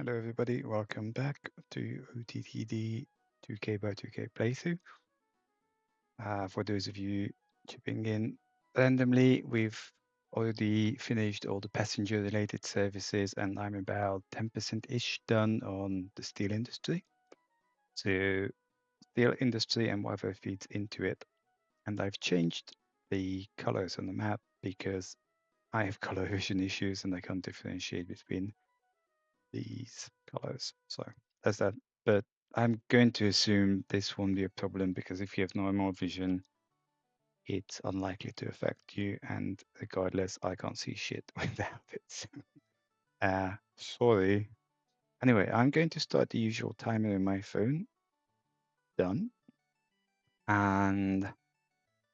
Hello everybody, welcome back to OTTD 2K by 2K playthrough. For those of you chipping in randomly, we've already finished all the passenger related services and I'm about 10%-ish done on the steel industry. So steel industry and whatever feeds into it. And I've changed the colors on the map because I have color vision issues and I can't differentiate between these colors. So that's that. But I'm going to assume this won't be a problem because if you have normal vision, it's unlikely to affect you. And regardless, I can't see shit without it. Sorry. Anyway, I'm going to start the usual timer in my phone. Done. And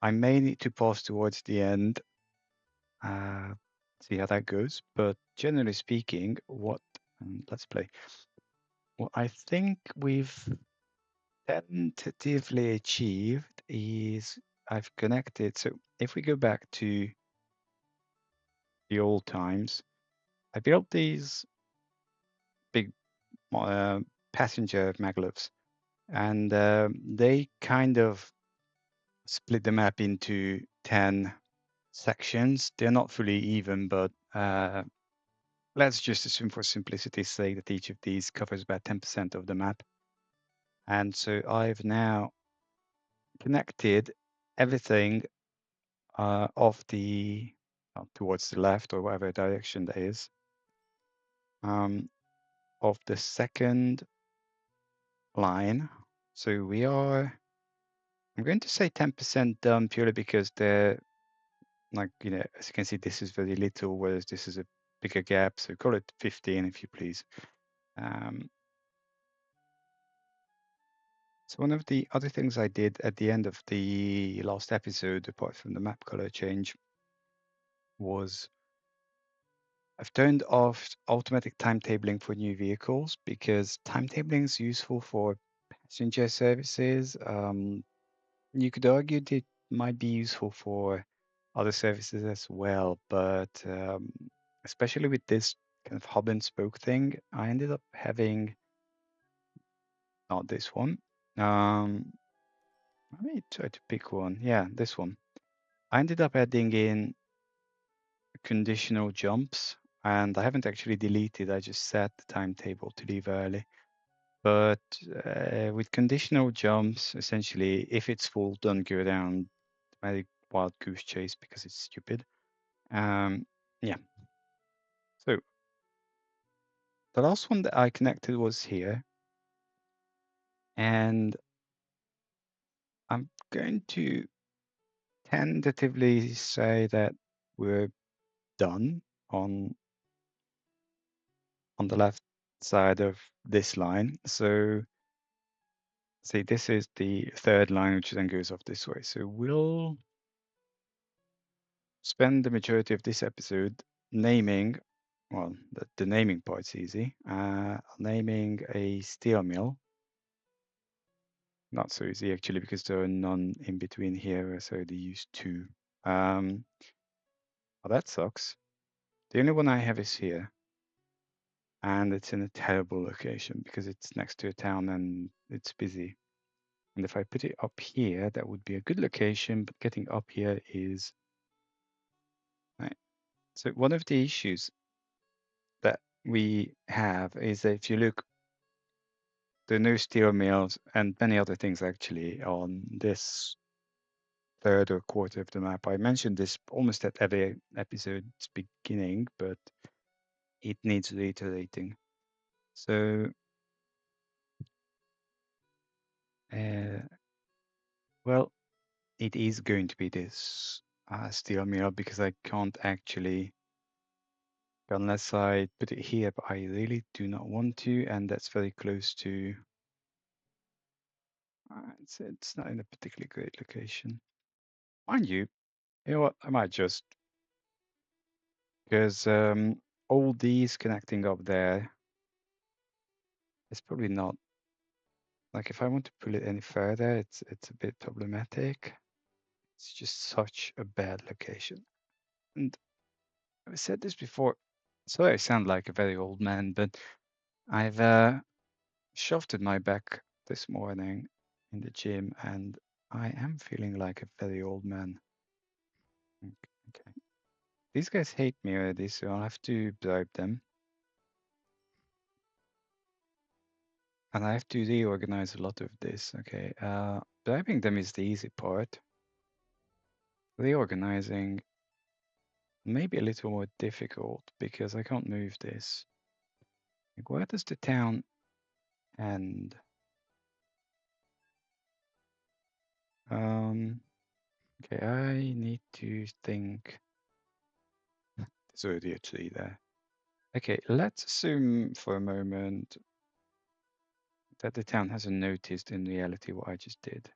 I may need to pause towards the end, see how that goes. But generally speaking, let's play. What I think we've tentatively achieved is I've connected. So if we go back to the old times, I built these big passenger maglevs, and they kind of split the map into 10 sections. They're not fully even, but let's just assume for simplicity's sake that each of these covers about 10% of the map. And so I've now connected everything of the towards the left or whatever direction that is of the second line. So we are, I'm going to say 10% done purely because they're like, as you can see, this is very little, whereas this is a bigger gap. So call it 15 if you please. So one of the other things I did at the end of the last episode, apart from the map color change, was I've turned off automatic timetabling for new vehicles because timetabling is useful for passenger services. You could argue that it might be useful for other services as well, but especially with this kind of hub and spoke thing, I ended up having not this one. Let me try to pick one. Yeah, this one. I ended up adding in conditional jumps, and I haven't actually deleted. I just set the timetable to leave early. But with conditional jumps, essentially, if it's full, don't go down a wild goose chase because it's stupid. Yeah. So the last one that I connected was here. And I'm going to tentatively say that we're done on the left side of this line. So see, this is the third line, which then goes off this way. So we'll spend the majority of this episode naming, well, the naming part's easy, naming a steel mill. Not so easy, actually, because there are none in between here, so they use two. Well, that sucks. The only one I have is here. And it's in a terrible location because it's next to a town and it's busy. And if I put it up here, that would be a good location, but getting up here is... Right. So one of the issues that we have is that if you look, there are no steel mills and many other things actually on this third or quarter of the map. I mentioned this almost at every episode's beginning, but it needs reiterating. So, well, it is going to be this steel mill because I can't actually, unless I put it here, but I really do not want to, and that's very close to, it's not in a particularly great location. Mind you, you know what, I might just, because all these connecting up there is probably not, like if I want to pull it any further, it's a bit problematic. It's just such a bad location. And I've said this before, sorry I sound like a very old man, but I've shafted my back this morning in the gym, and I am feeling like a very old man. Okay. These guys hate me already, so I'll have to bribe them. And I have to reorganize a lot of this. Okay. Bribing them is the easy part. Reorganizing maybe a little more difficult because I can't move this. Like, where does the town end? Okay, I need to think. There's already a tree there. Okay, let's assume for a moment that the town hasn't noticed in reality what I just did.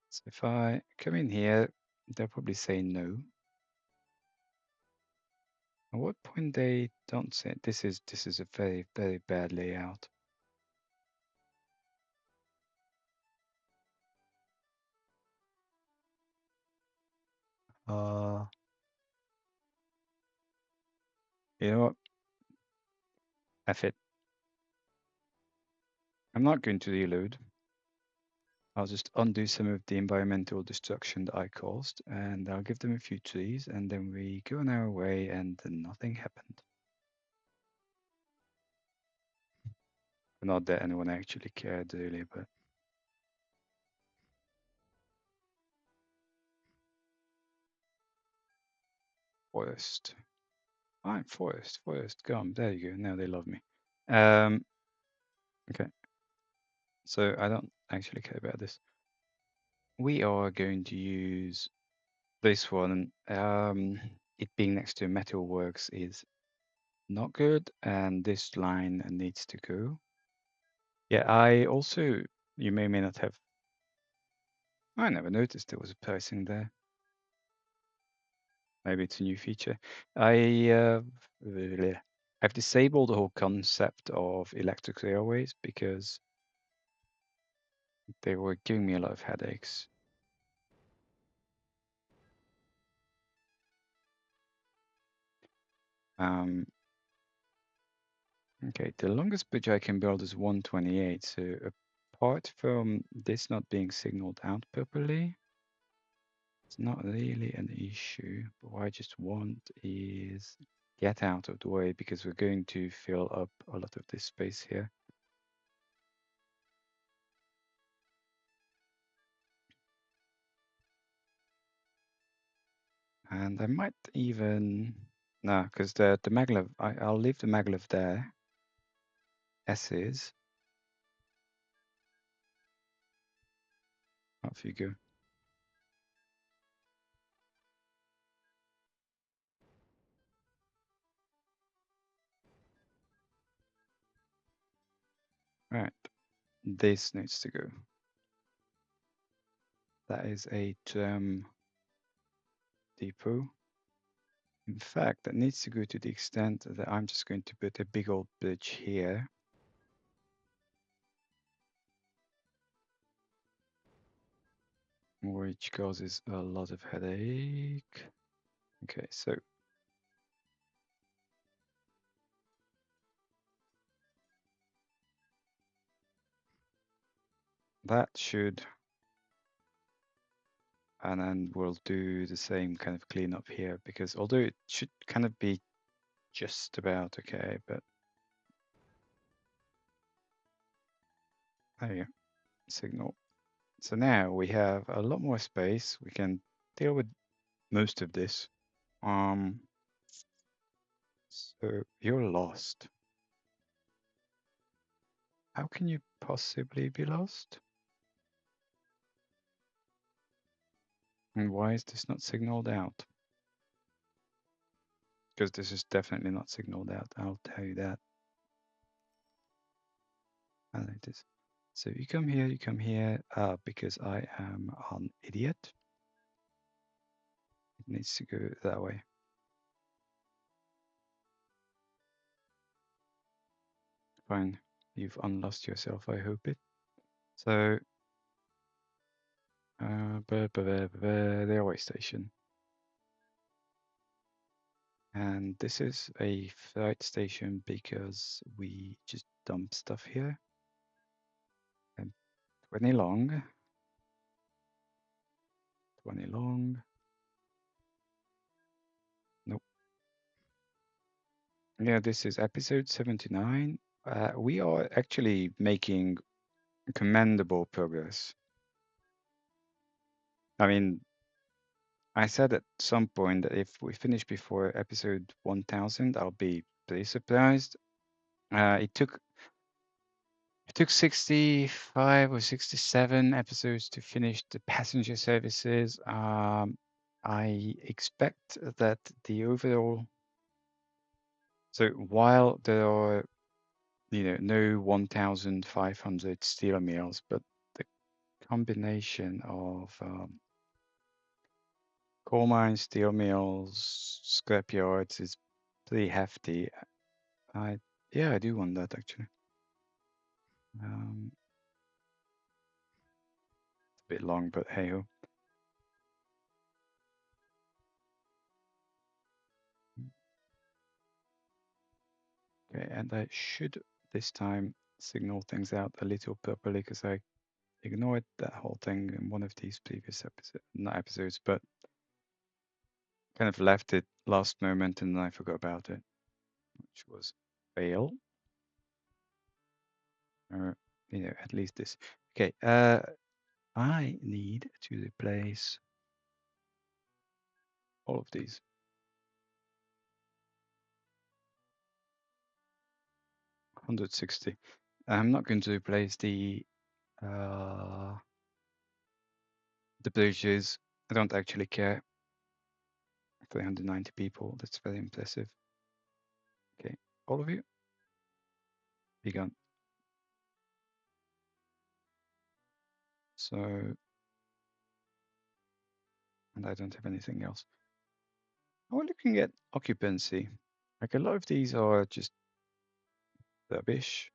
So if I come in here, they'll probably say no. At what point they don't say this is a very, very bad layout. You know what? F it. I'm not going to reload. I'll just undo some of the environmental destruction that I caused, and I'll give them a few trees, and then we go on our way, and then nothing happened. Not that anyone actually cared, really, but forest. Fine, forest, come. There you go. Now they love me. Okay. So I don't actually care about this. We are going to use this one. It being next to metalworks is not good, and this line needs to go. Yeah, I also, you may not have, I never noticed there was a pricing there. Maybe it's a new feature. I've disabled the whole concept of electric railways because they were giving me a lot of headaches. Okay, the longest bridge I can build is 128. So apart from this not being signaled out properly, it's not really an issue. But what I just want is get out of the way because we're going to fill up a lot of this space here. And I might even, no, because the maglev, I'll leave the maglev there. S is. Off you go. Right, this needs to go. That is a tram depot. In fact, that needs to go to the extent that I'm just going to put a big old bridge here. Which causes a lot of headache. Okay, so that should, and then we'll do the same kind of cleanup here because although it should kind of be just about okay, but there you go, signal. So now we have a lot more space. We can deal with most of this. So you're lost. How can you possibly be lost? And why is this not signaled out? Because this is definitely not signaled out, I'll tell you that. I like this. So you come here, because I am an idiot. It needs to go that way. Fine, you've unlost yourself, I hope it. So, railway station. And this is a flight station because we just dump stuff here. And 20 long. 20 long. Nope. Yeah, this is episode 79. We are actually making commendable progress. I mean, I said at some point that if we finish before episode 1000, I'll be pretty surprised. It took 65 or 67 episodes to finish the passenger services. I expect that the overall, so while there are, no 1,500 steel mills, but the combination of coal mines, steel mills, scrap yards is pretty hefty. Yeah, I do want that actually. It's a bit long, but hey ho. Okay, and I should this time signal things out a little properly because I ignored that whole thing in one of these previous episodes, not episodes, but kind of left it last moment and then I forgot about it, which was fail. Or, at least this. Okay, I need to replace all of these. 160. I'm not going to replace the bridges. I don't actually care. 390 people. That's very impressive. Okay, all of you, be gone. So, and I don't have anything else. We're looking at occupancy. Like a lot of these are just rubbish.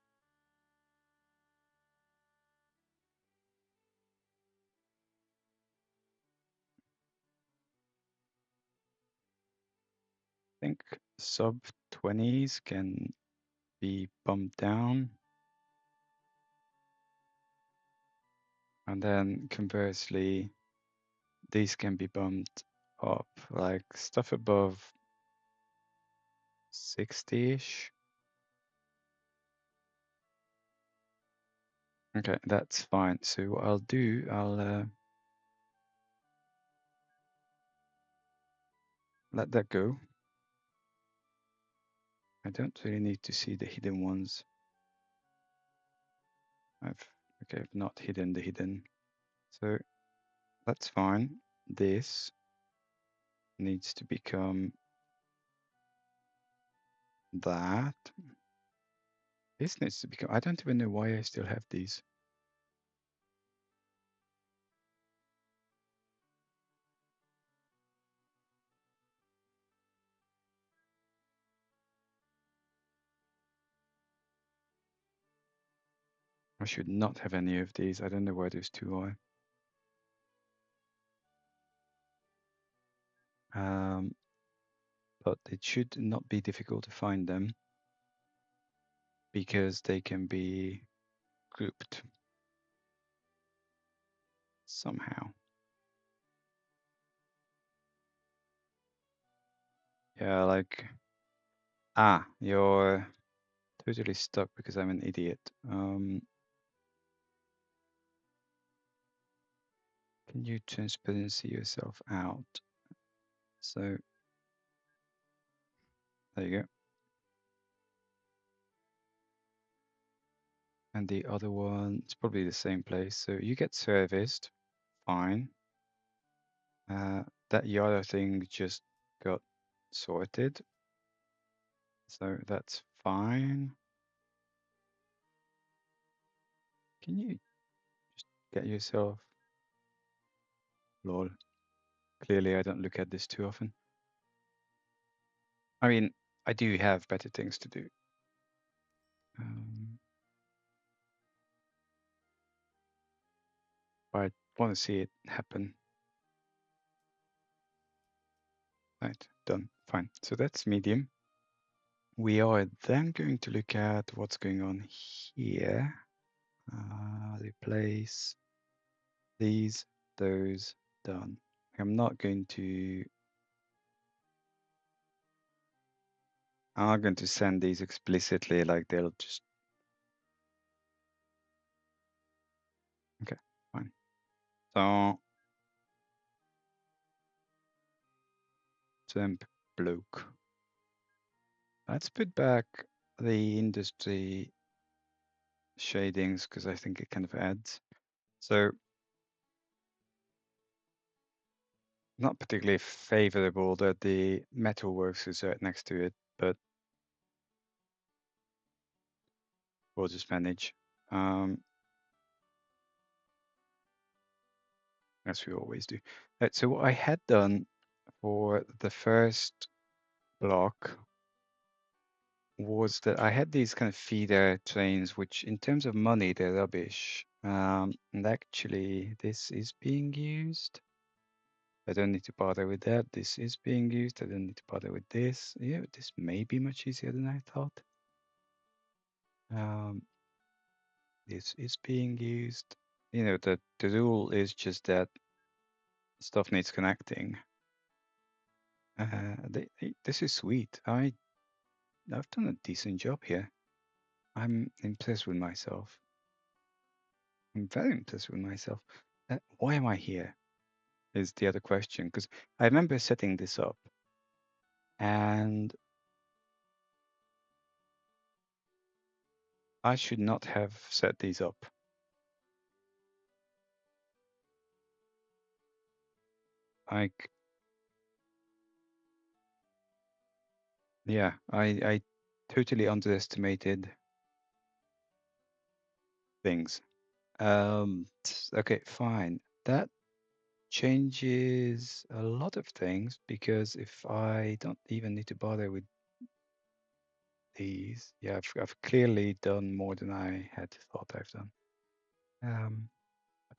I think sub 20s can be bumped down. And then conversely, these can be bumped up, like stuff above 60-ish. Okay, that's fine. So what I'll do, I'll let that go. I don't really need to see the hidden ones. I've not hidden the hidden. So that's fine. This needs to become that. This needs to become, I don't even know why I still have these. I should not have any of these. I don't know where those two are. But it should not be difficult to find them because they can be grouped somehow. Yeah, like, you're totally stuck because I'm an idiot. Can you transparency yourself out? So there you go. And the other one, it's probably the same place. So you get serviced, fine. That Yara thing just got sorted. So that's fine. Can you just get yourself? Lol. Clearly, I don't look at this too often. I mean, I do have better things to do. I want to see it happen. Right, done. fine. So that's medium. We are then going to look at what's going on here. Replace these, those, done. I'm not going to send these explicitly, like they'll just, okay, fine. So temp bloke. Let's put back the industry shadings because I think it kind of adds. So not particularly favorable that the metalworks is right next to it, but we'll just manage. As we always do. So what I had done for the first block was that I had these kind of feeder trains, which in terms of money, they're rubbish. And actually, this is being used. I don't need to bother with that. This is being used. I don't need to bother with this. Yeah, this may be much easier than I thought. This is being used. You know, the rule is just that stuff needs connecting. This is sweet. I've done a decent job here. I'm impressed with myself. I'm very impressed with myself. Why am I here? Is the other question. Because I remember setting this up and I should not have set these up. Like, yeah, I totally underestimated things. Okay, fine. That changes a lot of things because if I don't even need to bother with these, yeah, I've clearly done more than I had thought I've done.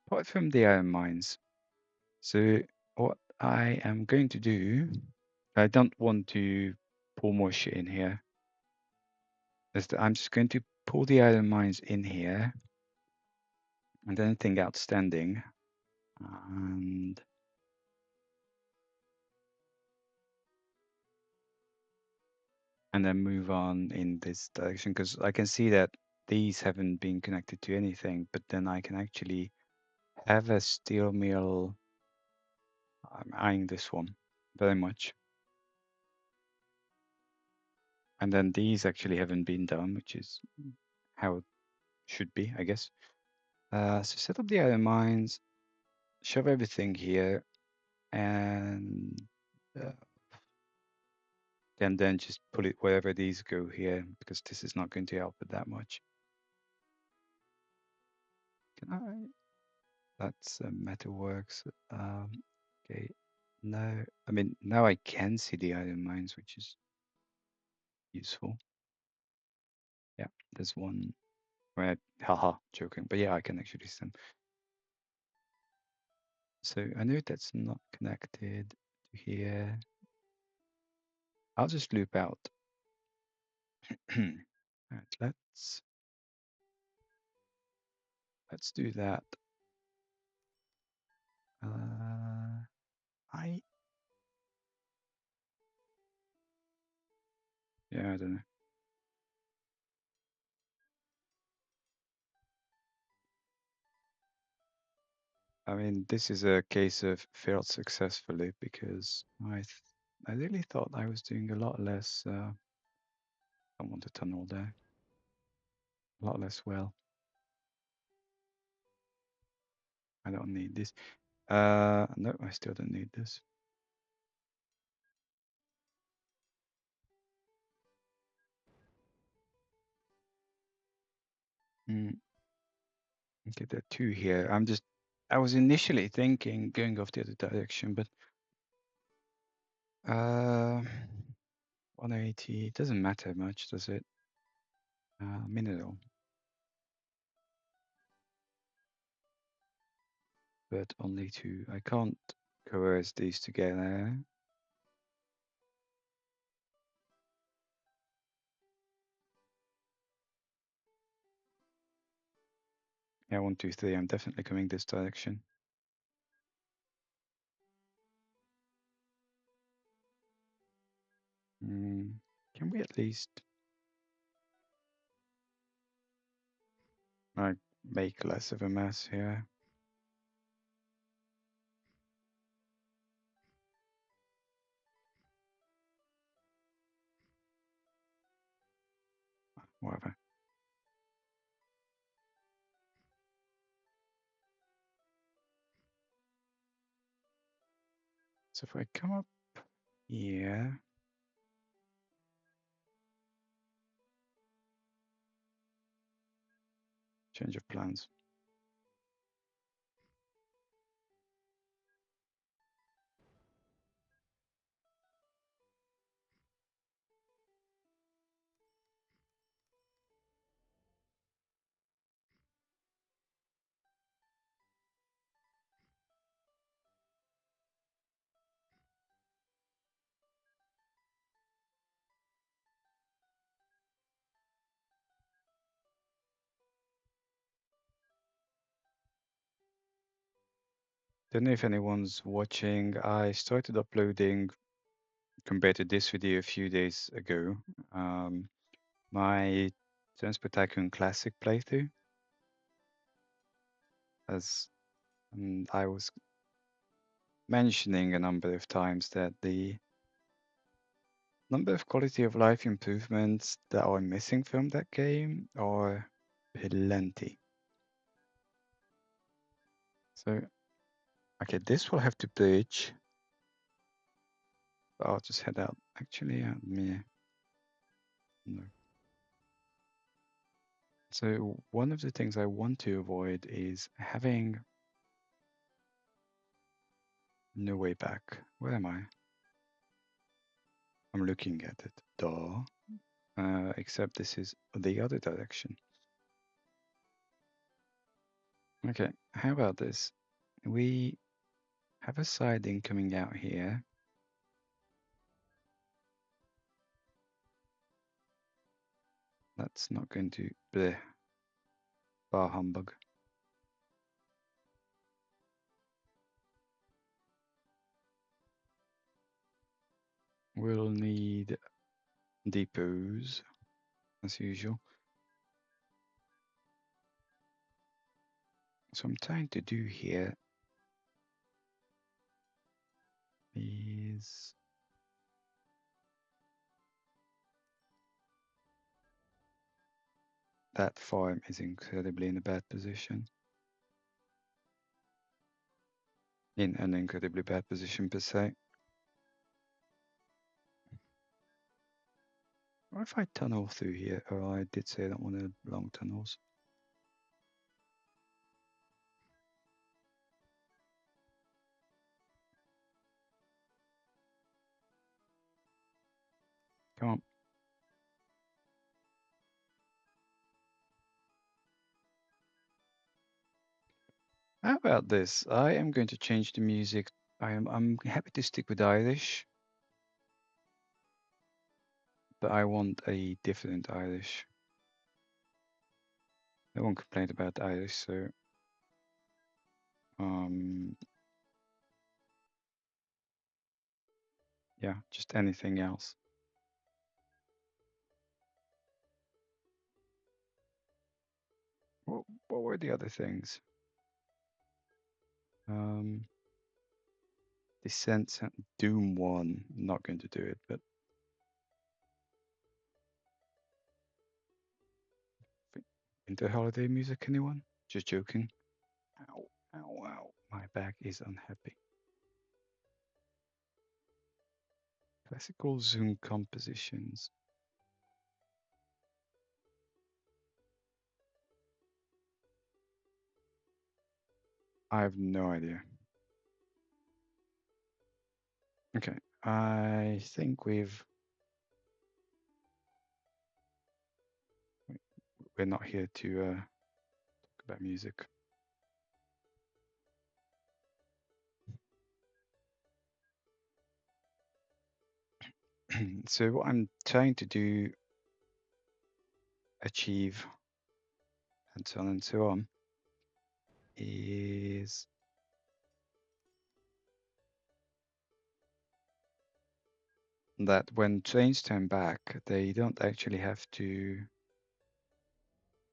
Apart from the iron mines, so what I am going to do, I don't want to pull more shit in here. Is that I'm just going to pull the iron mines in here and anything outstanding, and then move on in this direction because I can see that these haven't been connected to anything, but then I can actually have a steel mill. I'm eyeing this one very much. And then these actually haven't been done, which is how it should be, I guess. So set up the iron mines, shove everything here, and uh, then just pull it wherever these go here, because this is not going to help it that much. Can I? That's metalworks. Okay. No, I mean, now I can see the iron mines, which is useful. Yeah, there's one where, haha, joking, but yeah, I can actually see them. So I know that's not connected to here. I'll just loop out. Right, let's do that. I Yeah, I don't know. I mean, this is a case of failed successfully because I really thought I was doing a lot less. I want a tunnel there. A lot less well. I don't need this. No, I still don't need this. Okay, there are two here. I was initially thinking going off the other direction, but 180 doesn't matter much, does it? Mineral, but only two. I can't coerce these together. Yeah, 1, 2, 3. I'm definitely coming this direction. Can we at least like make less of a mess here? Whatever. So if I come up here, change of plans. Don't know if anyone's watching. I started uploading compared to this video a few days ago. My Transport Tycoon Classic playthrough, as I was mentioning a number of times that the number of quality of life improvements that are missing from that game are plenty. So, okay, this will have to bridge. But I'll just head out. Actually, no. So one of the things I want to avoid is having no way back. Where am I? I'm looking at it. Duh. Except this is the other direction. Okay, how about this? We have a siding coming out here. That's not going to be bar humbug. We'll need depots as usual. So I'm trying to do here is that farm is incredibly in a bad position. In an incredibly bad position per se. Or if I tunnel through here, oh, I did say I don't want long tunnels. Come on. How about this? I am going to change the music. I'm happy to stick with Irish, but I want a different Irish. No one complained about Irish, so yeah, just anything else. What were the other things? Descent, Doom 1. Not going to do it, but Winter holiday music, anyone? Just joking. Ow, ow, ow. My back is unhappy. Classical zoom compositions. I have no idea. Okay, I think we're not here to talk about music. So what I'm trying to do, achieve, and so on and so on, is that when trains turn back, they don't actually have to.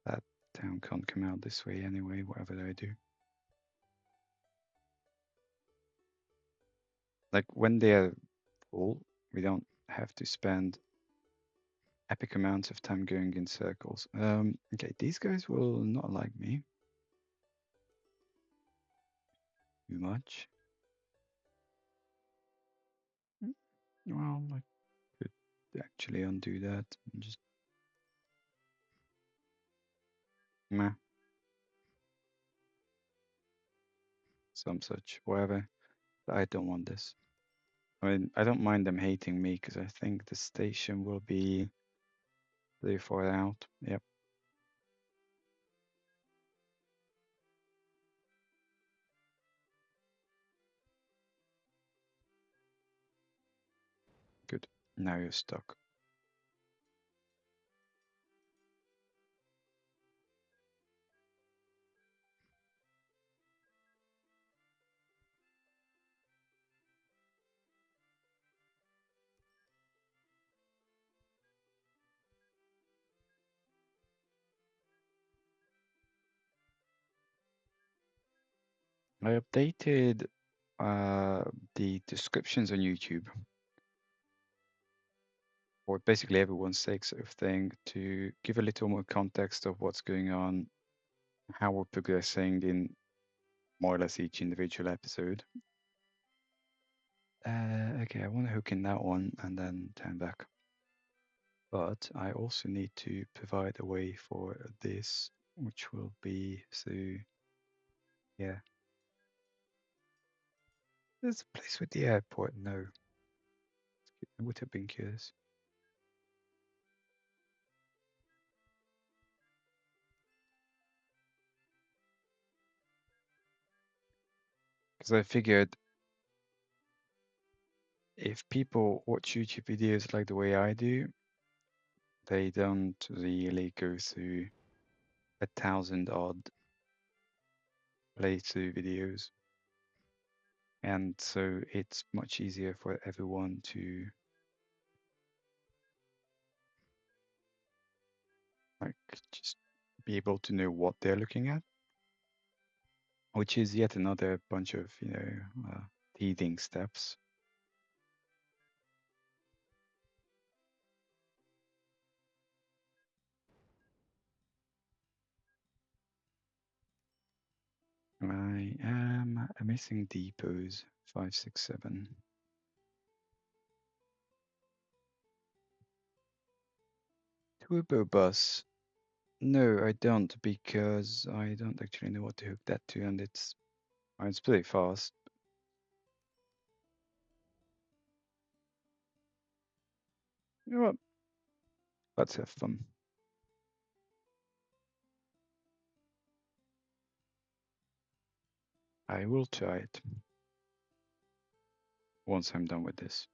That town can't come out this way anyway, whatever I do. Like when they're full, we don't have to spend epic amounts of time going in circles. Okay, these guys will not like me too much. Well, I could actually undo that and just meh, some such, whatever. But I don't want this. I mean, I don't mind them hating me because I think the station will be 3 or 4 out. Yep, good. Now you're stuck. I updated uh, the descriptions on YouTube, or basically everyone's sake sort of thing, to give a little more context of what's going on, how we're progressing in more or less each individual episode. Okay, I want to hook in that one and then turn back. But I also need to provide a way for this, which will be through, yeah. There's a place with the airport. No, I would have been curious. Because I figured if people watch YouTube videos like the way I do, they don't really go through 1,000 odd playthrough videos. And so it's much easier for everyone to like just be able to know what they're looking at, which is yet another bunch of, teething steps. I am missing depots 5, 6, 7. Turbo bus. No, I don't because I don't actually know what to hook that to, and it's pretty fast. You know what? Let's have fun. I will try it once I'm done with this.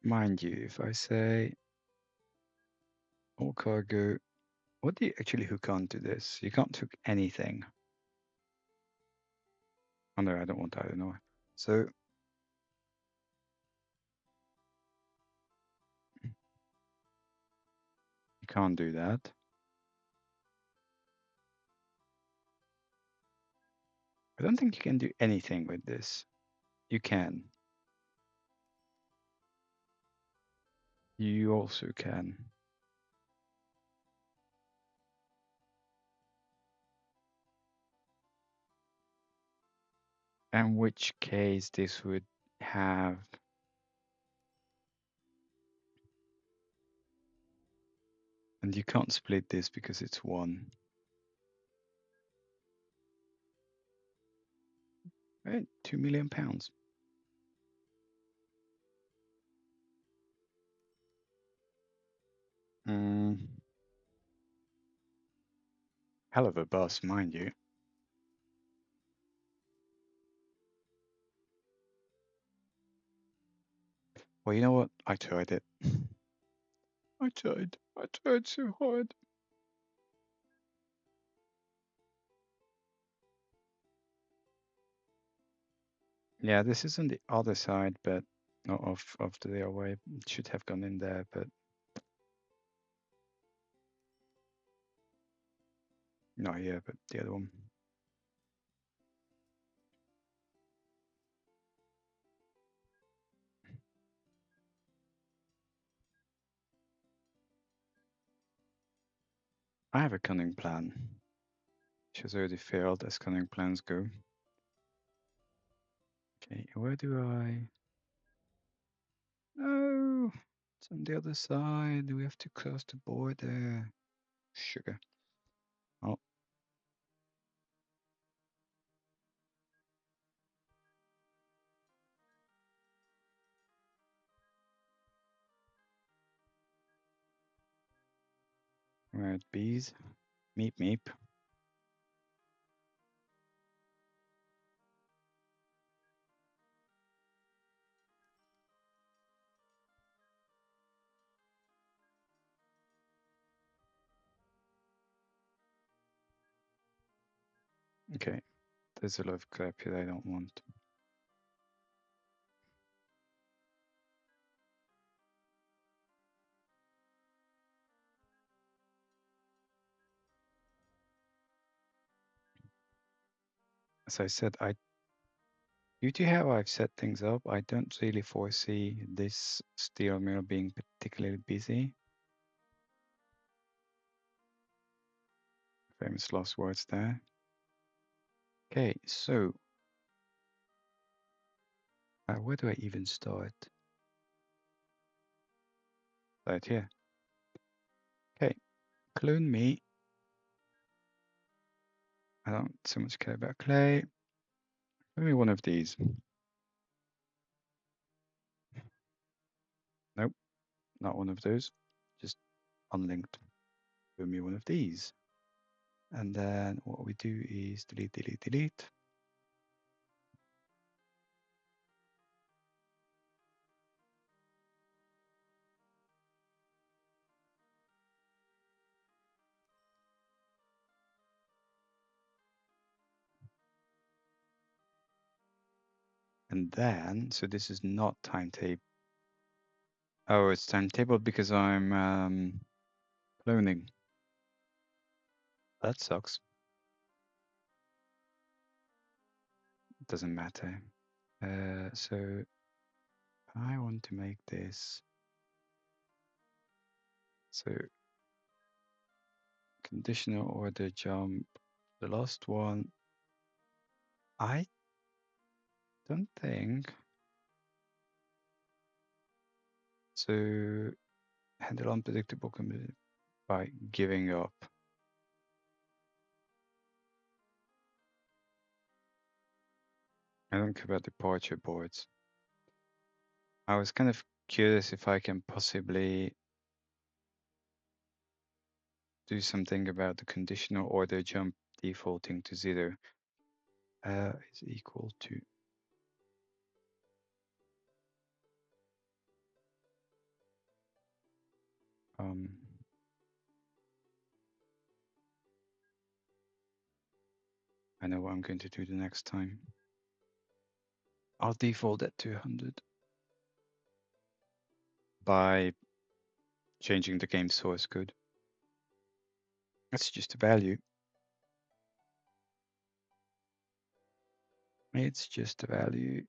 Mind you, if I say all cargo, what do you actually hook onto this? You can't hook anything. Oh no, I don't want that anymore. So you can't do that. I don't think you can do anything with this. You can. You also can. In which case this would have and you can't split this because it's one. Right, £2 million. Hell of a bus, mind you. Well, you know what? I tried it. I tried so hard. Yeah, this is on the other side, but not of the railway. It should have gone in there, but not here, but the other one. I have a cunning plan. Which has already failed as cunning plans go. Okay, where do I? No, it's on the other side. We have to cross the border. Sugar. Oh, right, bees. Meep meep. Okay, there's a lot of crap here I don't want. As I said, due to how I've set things up, I don't really foresee this steel mill being particularly busy. Famous last words there. Okay, so where do I even start? Right here. Okay, clone me. I don't so much care about clay. Give me one of these. Nope, not one of those. Just unlinked. Give me one of these. And then what we do is delete, delete, delete. And then, so this is not timetable. Oh, it's timetable because I'm cloning. That sucks. Doesn't matter. So I want to make this. So conditional order jump. The last one. I don't think. So handle unpredictable by giving up. I don't care about departure boards. I was kind of curious if I can possibly do something about the conditional order jump defaulting to 0 is equal to um I know what I'm going to do the next time. I'll default that to 100 by changing the game source code. That's just a value. It's just a value.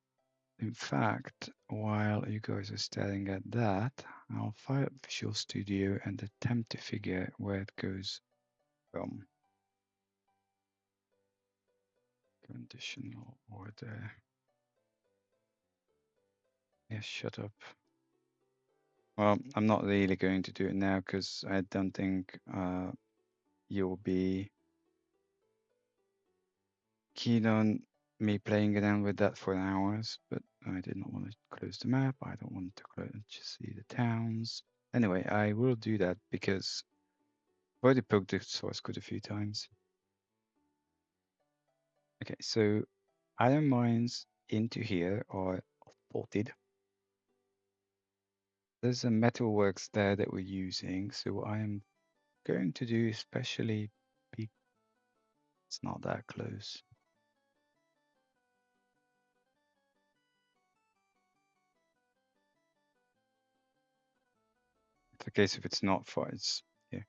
In fact, while you guys are staring at that, I'll fire up Visual Studio and attempt to figure where it goes from. Conditional order. Yes, shut up. Well, I'm not really going to do it now because I don't think you'll be keen on me playing around with that for hours, but I did not want to close the map. I don't want to just see the towns. Anyway, I will do that because I've already poked the source code a few times. Okay, so iron mines into here are ported. there's a metalworks there that we're using, so I am going to do especially it's not that close. It's the case if it's not far, it's yeah.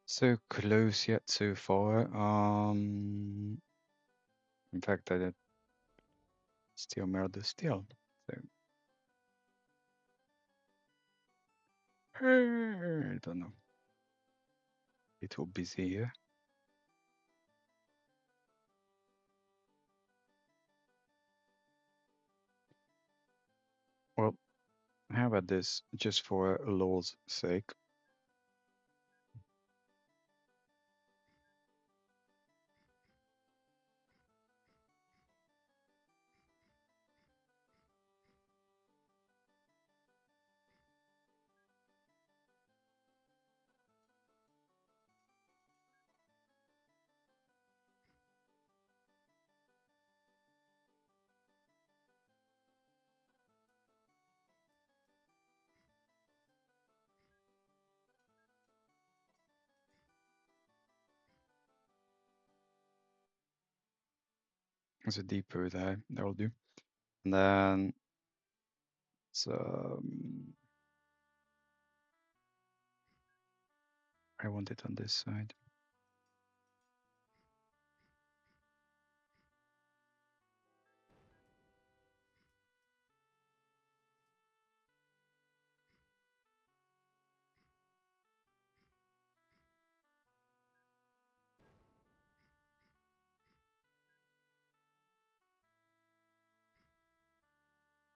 So close yet so far. In fact I did still mirror the steel. So I don't know. Little busy here. Well, how about this, just for lol's sake? There's a depot there, that'll do. And then so I want it on this side.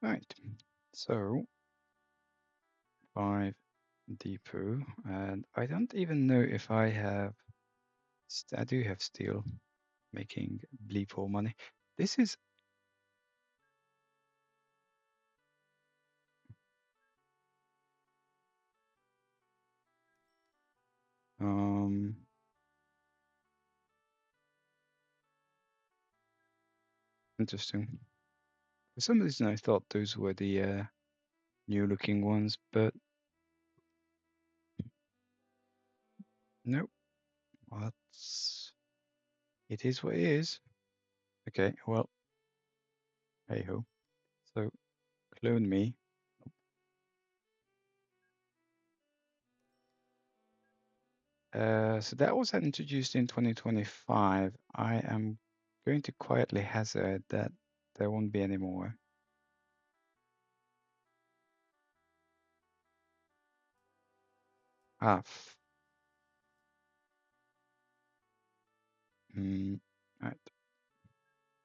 Right. So 5 depot, and I don't even know if I have. I do have steel making bleep hole money. This is interesting. For some reason I thought those were the new looking ones, but nope. What's it is what it is. Okay, well, hey ho. So clone me. So that was introduced in 2025. I am going to quietly hazard that there won't be any more. Ah, right.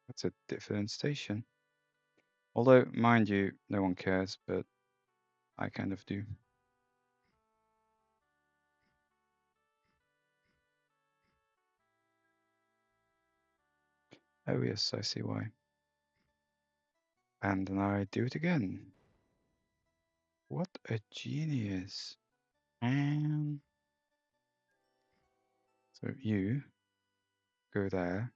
That's a different station. Although, mind you, no one cares, but I kind of do. Oh yes, I see why. And then I do it again. What a genius. And so you go there.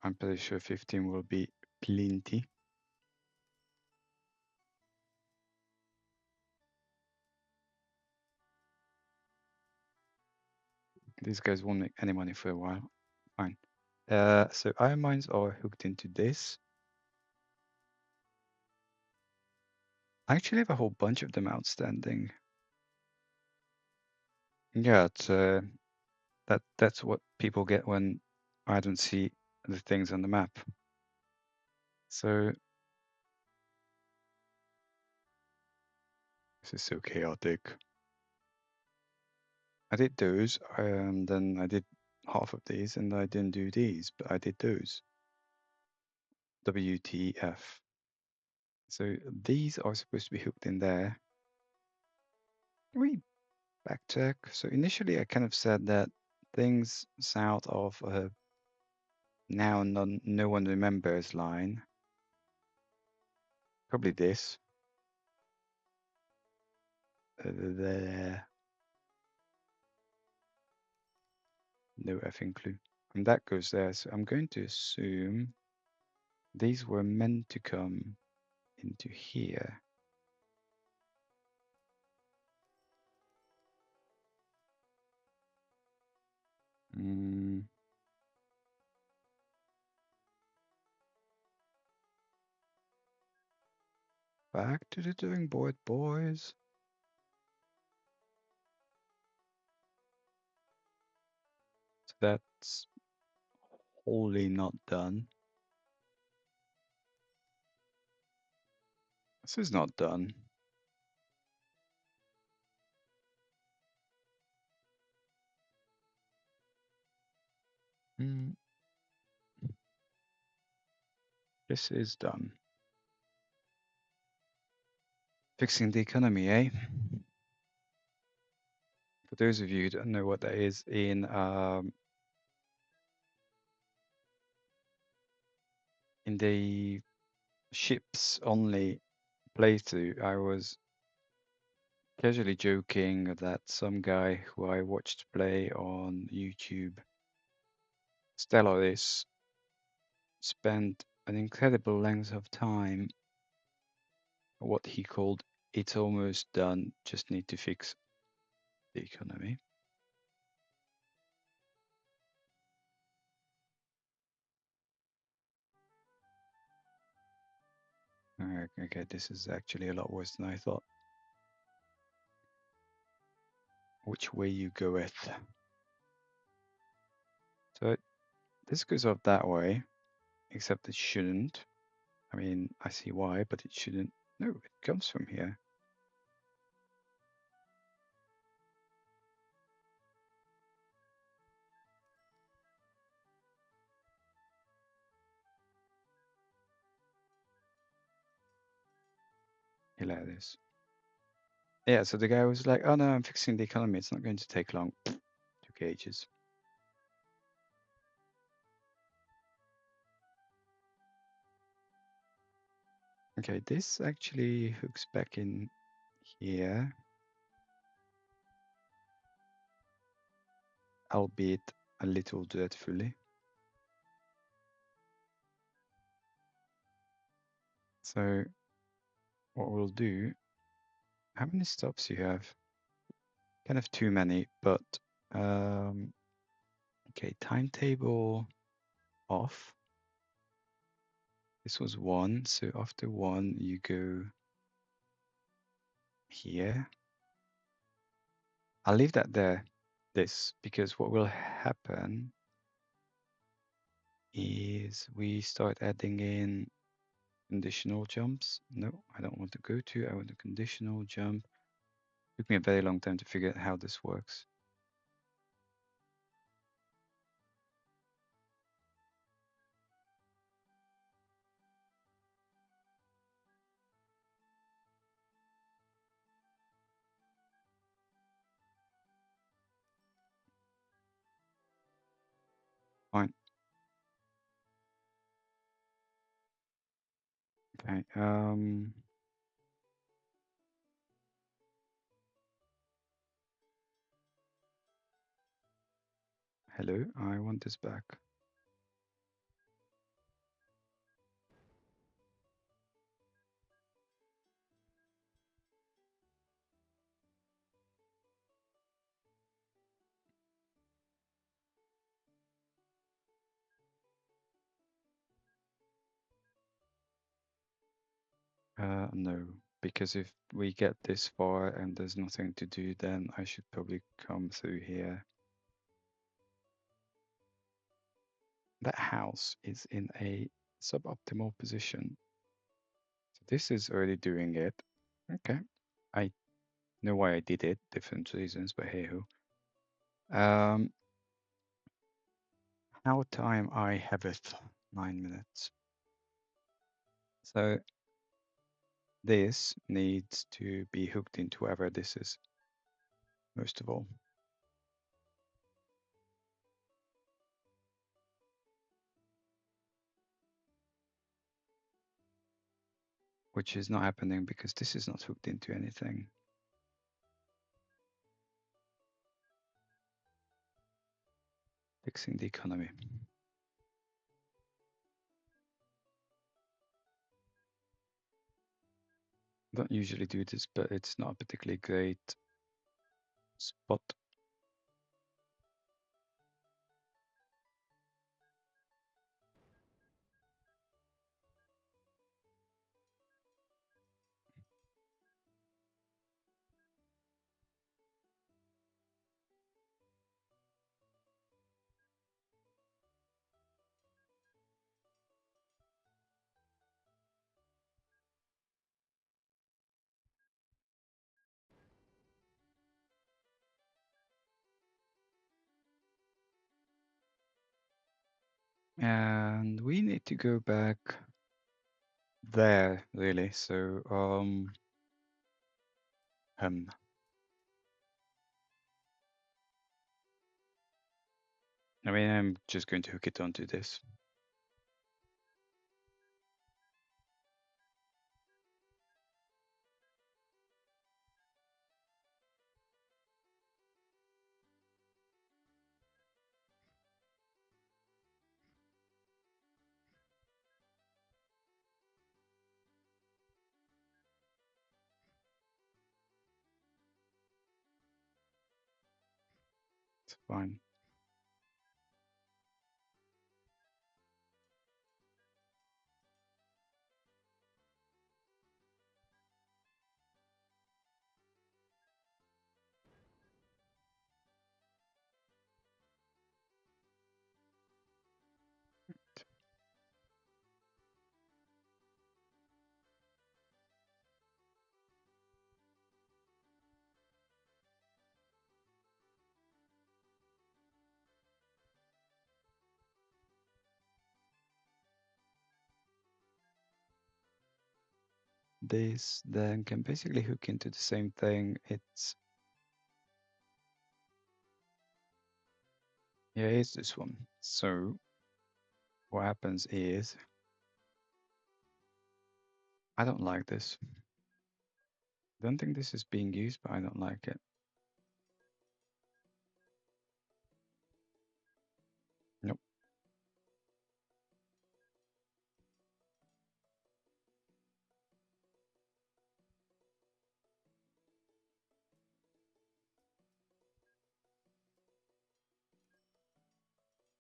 I'm pretty sure 15 will be plenty. These guys won't make any money for a while. Fine. So iron mines are hooked into this. I actually have a whole bunch of them outstanding. Yeah, it's, that's what people get when I don't see the things on the map. So this is so chaotic. I did those, and then I did half of these, and I didn't do these, but I did those. WTF. So these are supposed to be hooked in there. We backtrack. So initially, I kind of said that things south of now no one remembers line. Probably this. There. No effing clue. And that goes there. So I'm going to assume these were meant to come into here. Back to the drawing board, boys. So that's wholly not done. This is not done. This is done. Fixing the economy, eh? For those of you who don't know what that is, in the ships only playthrough, I was casually joking that some guy who I watched play on YouTube, Stellaris, spent an incredible length of time what he called "it's almost done, just need to fix the economy." Okay, this is actually a lot worse than I thought. Which way you goeth? So this goes off that way, except it shouldn't. I mean, I see why, but it shouldn't. No, it comes from here. Hilarious. Yeah, so the guy was like, "Oh no, I'm fixing the economy. It's not going to take long." Took ages. Okay, this actually hooks back in here, albeit a little dreadfully. So what we'll do, how many stops you have? Kind of too many, but okay, timetable off. This was 1, so after 1 you go here. I'll leave that there, this, because what will happen is we start adding in conditional jumps. No, I don't want to go to, I want a conditional jump. Took me a very long time to figure out how this works. Fine. Okay. Hello, I want this back. No, because if we get this far and there's nothing to do, then I should probably come through here. That house is in a suboptimal position. So this is already doing it. Okay. I know why I did it, different reasons, but hey ho. How time I have it, 9 minutes. So this needs to be hooked into whoever this is, most of all. Which is not happening because this is not hooked into anything. Fixing the economy. Don't usually do this, but it's not a particularly great spot. And we need to go back there, really. So, I mean, I'm just going to hook it onto this. It's fine. This then can basically hook into the same thing. It's this one. So what happens is I don't like this. Don't think this is being used, but I don't like it. Nope.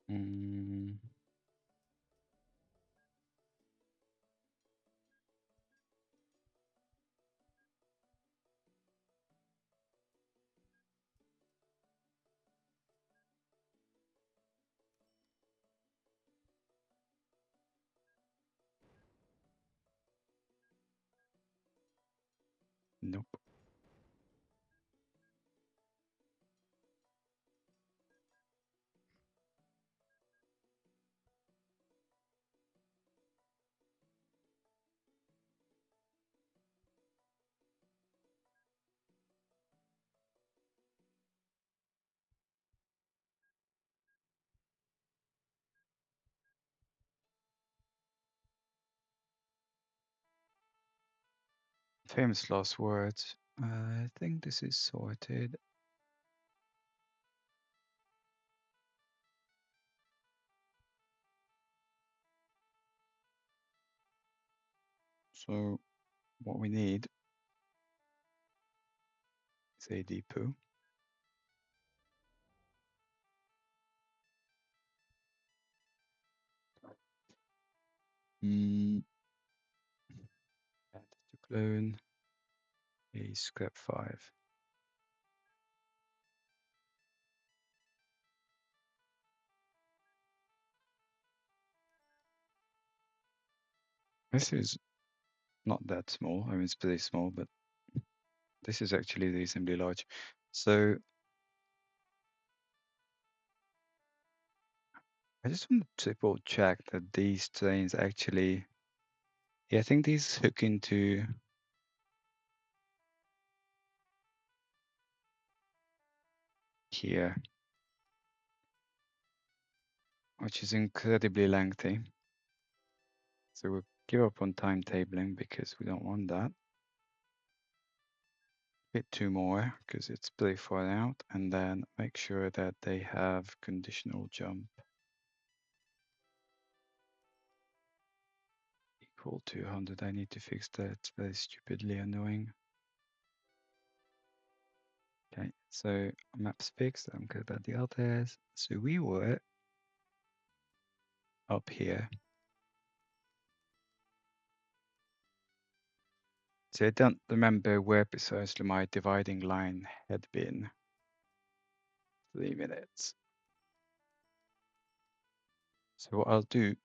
Mm, nope. Famous last words. I think this is sorted. So what we need is a depot. And to clone a scrap 5. This is not that small. I mean, it's pretty small, but this is actually reasonably large. So I just want to triple check that these trains actually, yeah, I think these hook into here, which is incredibly lengthy. So we'll give up on timetabling because we don't want that. Hit 2 more because it's pretty far out, and then make sure that they have conditional jump equal to 100. I need to fix that. It's very stupidly annoying. Okay, so map's fixed. I'm good about the others. So we were up here. So I don't remember where precisely my dividing line had been. 3 minutes. So what I'll do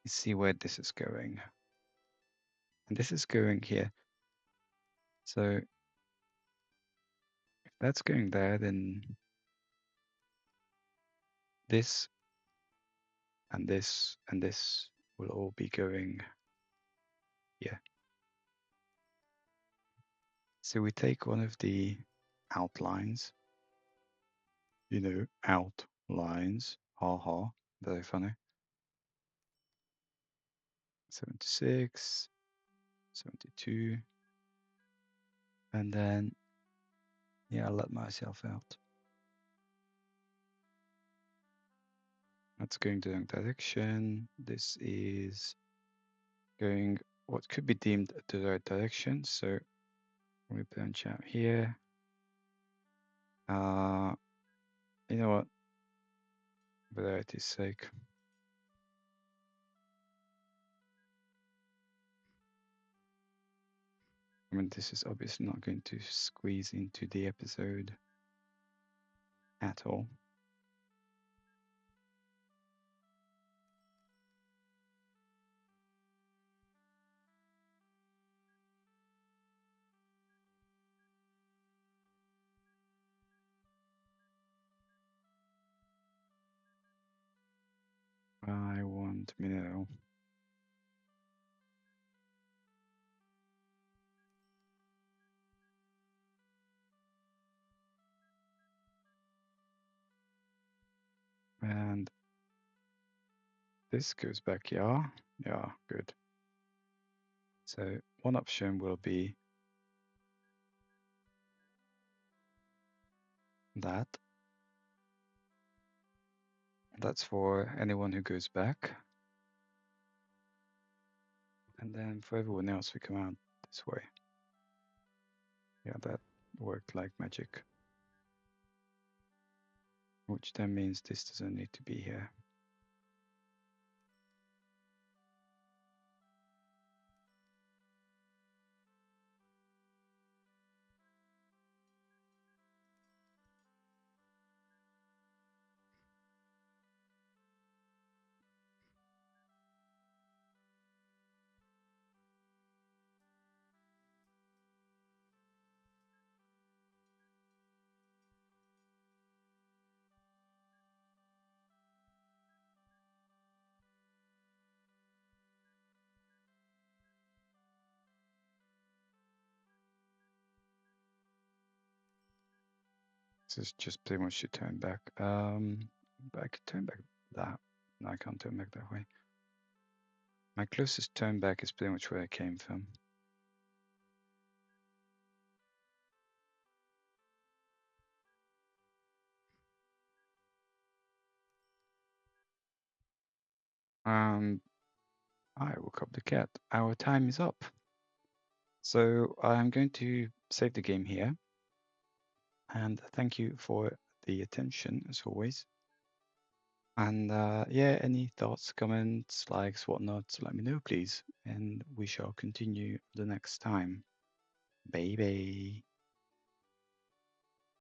is see where this is going. And this is going here. So if that's going there, then this and this and this will all be going here. So we take one of the outlines, outlines, ha, very funny. 76, 72, and then, yeah, I'll let myself out. That's going the wrong direction. This is going what could be deemed the right direction. So we branch out here. You know what? For variety's sake. I mean, this is obviously not going to squeeze into the episode at all. I want mineral. And this goes back, yeah, good. So one option will be that. That's for anyone who goes back. And then for everyone else, we come out this way. Yeah, that worked like magic. Which then means this doesn't need to be here. This is just pretty much to turn back. But I could turn back that. No, I can't turn back that way. My closest turn back is pretty much where I came from. I woke up the cat. Our time is up. So I'm going to save the game here. And thank you for the attention, as always. And yeah, any thoughts, comments, likes, whatnot, let me know, please. And we shall continue the next time. Bye bye.